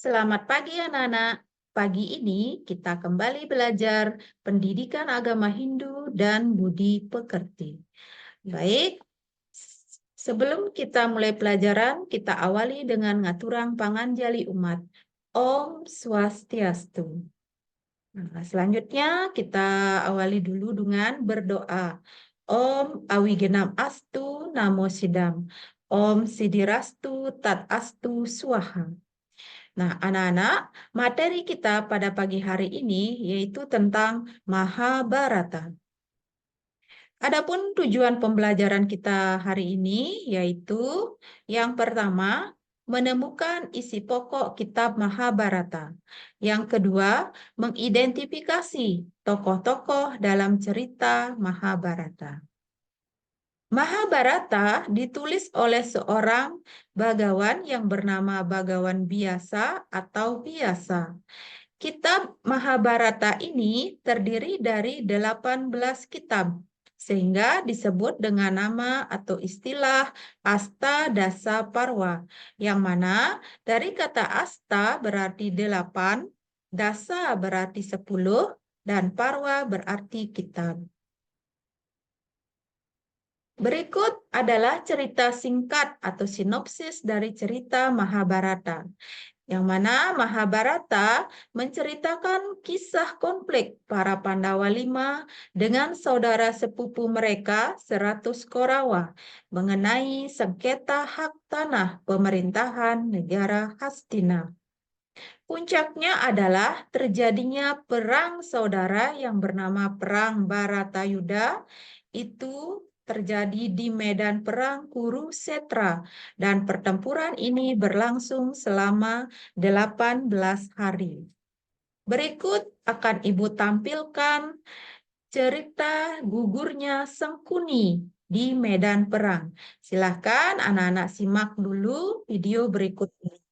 Selamat pagi anak-anak. Pagi ini kita kembali belajar pendidikan agama Hindu dan budi pekerti. Baik, sebelum kita mulai pelajaran, kita awali dengan ngaturang panganjali umat. Om Swastiastu. Nah, selanjutnya kita awali dulu dengan berdoa. Om Awigenam Astu Namo Sidam. Om Sidirastu Tat Astu Swaha. Nah, anak-anak, materi kita pada pagi hari ini yaitu tentang Mahabharata. Adapun tujuan pembelajaran kita hari ini yaitu yang pertama, menemukan isi pokok kitab Mahabharata. Yang kedua, mengidentifikasi tokoh-tokoh dalam cerita Mahabharata. Mahabharata ditulis oleh seorang bagawan yang bernama Bagawan Biasa atau Biasa. Kitab Mahabharata ini terdiri dari 18 kitab, sehingga disebut dengan nama atau istilah Asta Dasa Parwa, yang mana dari kata Asta berarti 8, Dasa berarti 10, dan Parwa berarti kitab. Berikut adalah cerita singkat atau sinopsis dari cerita Mahabharata, yang mana Mahabharata menceritakan kisah konflik para Pandawa 5 dengan saudara sepupu mereka 100 Korawa mengenai sengketa hak tanah pemerintahan negara Hastina. Puncaknya adalah terjadinya perang saudara yang bernama Perang Baratayuda. Itu terjadi di medan perang Kurusetra dan pertempuran ini berlangsung selama 18 hari. Berikut akan Ibu tampilkan cerita gugurnya Sengkuni di medan perang. Silahkan anak-anak simak dulu video berikut ini.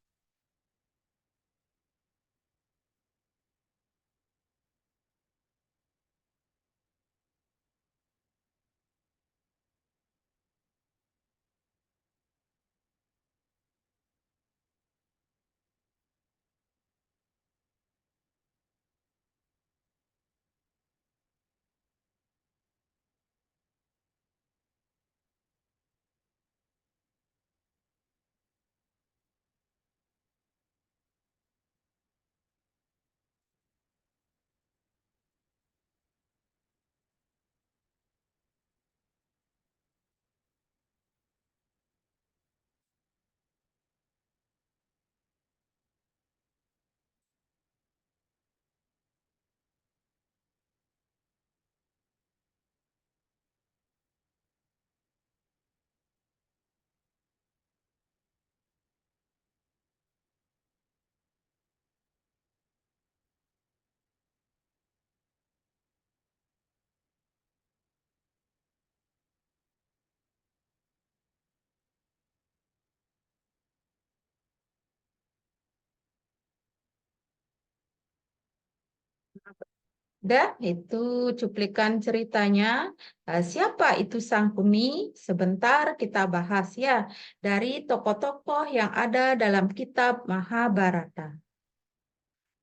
Itu cuplikan ceritanya. Siapa itu Sangkuni? Sebentar kita bahas ya dari tokoh-tokoh yang ada dalam kitab Mahabharata.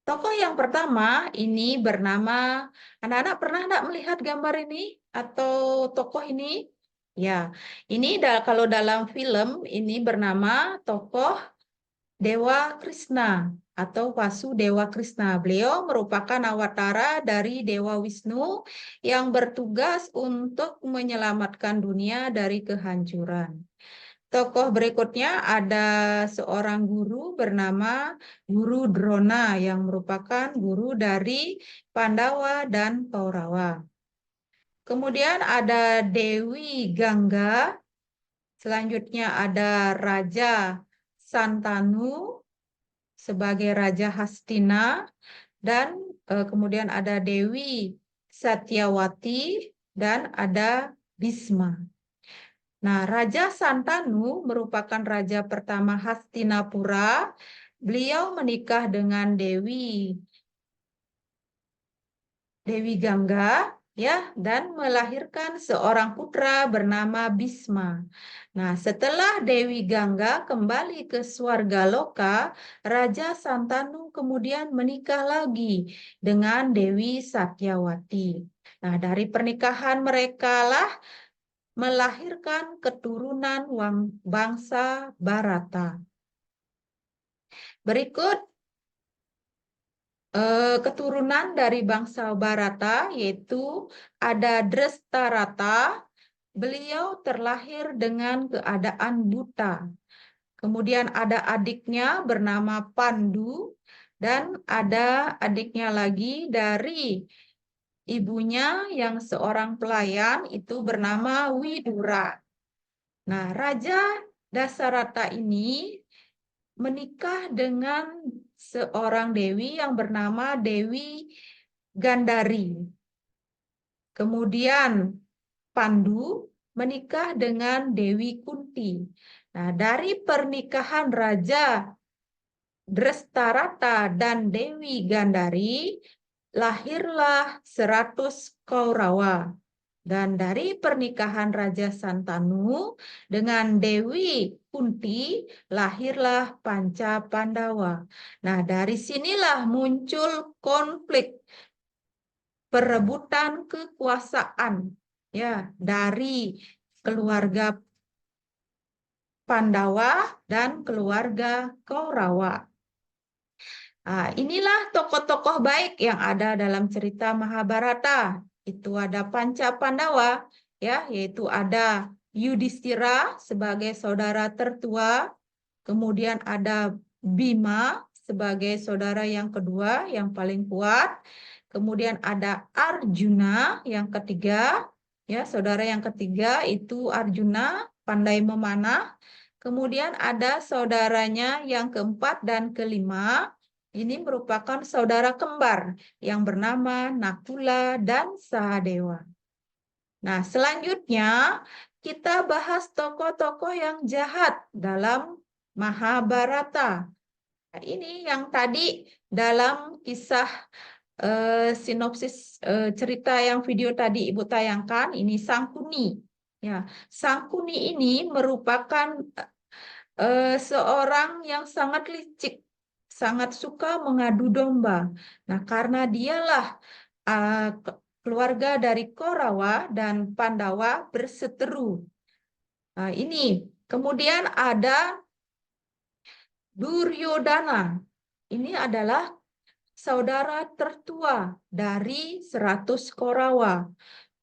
Tokoh yang pertama ini bernama, anak-anak pernah enggak melihat gambar ini atau tokoh ini? Ya, ini kalau dalam film ini bernama tokoh Dewa Krishna atau Wasudewa Krishna. Beliau merupakan awatara dari Dewa Wisnu yang bertugas untuk menyelamatkan dunia dari kehancuran. Tokoh berikutnya ada seorang guru bernama Guru Drona yang merupakan guru dari Pandawa dan Kaurawa. Kemudian ada Dewi Gangga, selanjutnya ada Raja Santanu sebagai Raja Hastina, dan kemudian ada Dewi Satyawati, dan ada Bisma. Nah, Raja Santanu merupakan raja pertama Hastinapura. Beliau menikah dengan Dewi Gangga ya, dan melahirkan seorang putra bernama Bisma. Nah, setelah Dewi Gangga kembali ke Swargaloka, Raja Santanu kemudian menikah lagi dengan Dewi Satyawati. Nah, dari pernikahan mereka lah melahirkan keturunan bangsa Bharata. Berikut keturunan dari bangsa Bharata yaitu ada Drestarata. Beliau terlahir dengan keadaan buta. Kemudian ada adiknya bernama Pandu dan ada adiknya lagi dari ibunya yang seorang pelayan itu bernama Widura. Nah, Raja Dasarata ini menikah dengan seorang dewi yang bernama Dewi Gandari. Kemudian Pandu menikah dengan Dewi Kunti. Nah, dari pernikahan Raja Drestarata dan Dewi Gandari, lahirlah 100 Kaurawa. Dan dari pernikahan Raja Santanu dengan Dewi Kunti, lahirlah Panca Pandawa. Nah, dari sinilah muncul konflik perebutan kekuasaan ya dari keluarga Pandawa dan keluarga Kaurawa. Nah, inilah tokoh-tokoh baik yang ada dalam cerita Mahabharata. Itu ada Panca Pandawa, ya, yaitu ada Yudhistira sebagai saudara tertua, kemudian ada Bima sebagai saudara yang kedua, yang paling kuat, kemudian ada Arjuna yang ketiga, ya, saudara yang ketiga itu Arjuna, pandai memanah, kemudian ada saudaranya yang keempat dan kelima. Ini merupakan saudara kembar yang bernama Nakula dan Sahadewa. Nah, selanjutnya kita bahas tokoh-tokoh yang jahat dalam Mahabharata. Nah, ini yang tadi dalam kisah sinopsis cerita yang video tadi Ibu tayangkan, ini Sangkuni. Ya, Sangkuni ini merupakan seorang yang sangat licik, sangat suka mengadu domba. Nah, karena dialah keluarga dari Korawa dan Pandawa berseteru. Nah, ini kemudian ada Duryodhana. Ini adalah saudara tertua dari 100 Korawa.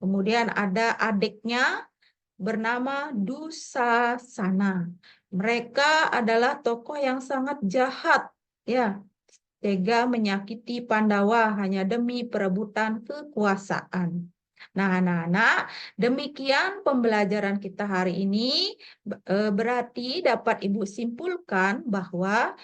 Kemudian ada adiknya bernama Dusasana. Mereka adalah tokoh yang sangat jahat, ya, tega menyakiti Pandawa hanya demi perebutan kekuasaan. Nah, anak-anak, demikian pembelajaran kita hari ini. Berarti dapat Ibu simpulkan bahwa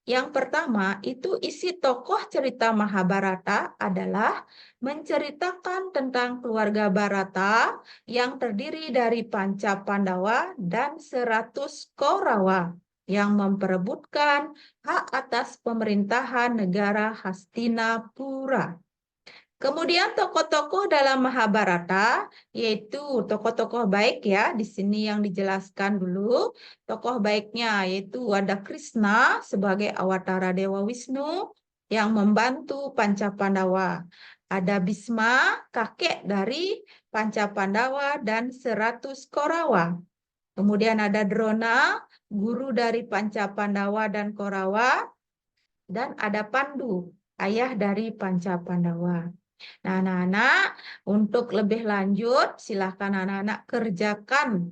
yang pertama, itu isi tokoh cerita Mahabharata adalah menceritakan tentang keluarga Bharata yang terdiri dari Panca Pandawa dan 100 Kaurawa yang memperebutkan hak atas pemerintahan negara Hastinapura. Kemudian tokoh-tokoh dalam Mahabharata, yaitu tokoh-tokoh baik ya, di sini yang dijelaskan dulu. Tokoh baiknya yaitu ada Krishna sebagai awatara Dewa Wisnu yang membantu Panca Pandawa. Ada Bhisma, kakek dari Panca Pandawa dan 100 Kaurawa. Kemudian ada Drona, guru dari Panca Pandawa dan Kaurawa. Dan ada Pandu, ayah dari Panca Pandawa. Nah, anak-anak, untuk lebih lanjut, silahkan anak-anak kerjakan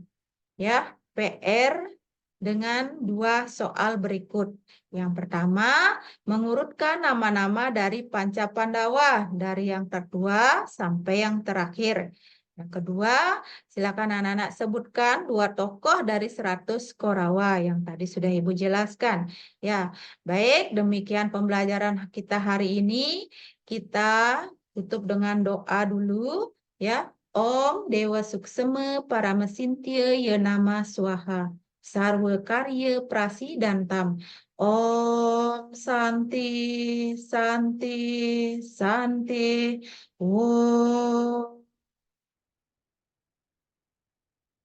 ya PR dengan 2 soal berikut. Yang pertama, mengurutkan nama-nama dari Panca Pandawa, dari yang tertua sampai yang terakhir. Yang kedua, silakan anak-anak sebutkan 2 tokoh dari 100 Korawa yang tadi sudah Ibu jelaskan. Ya, baik, demikian pembelajaran kita hari ini. Kita tutup dengan doa dulu ya. Om Dewa Suksema Paramesintya Yenama Swaha Sarwa Karya Prasidantam. Om Santi Santi Santi. Om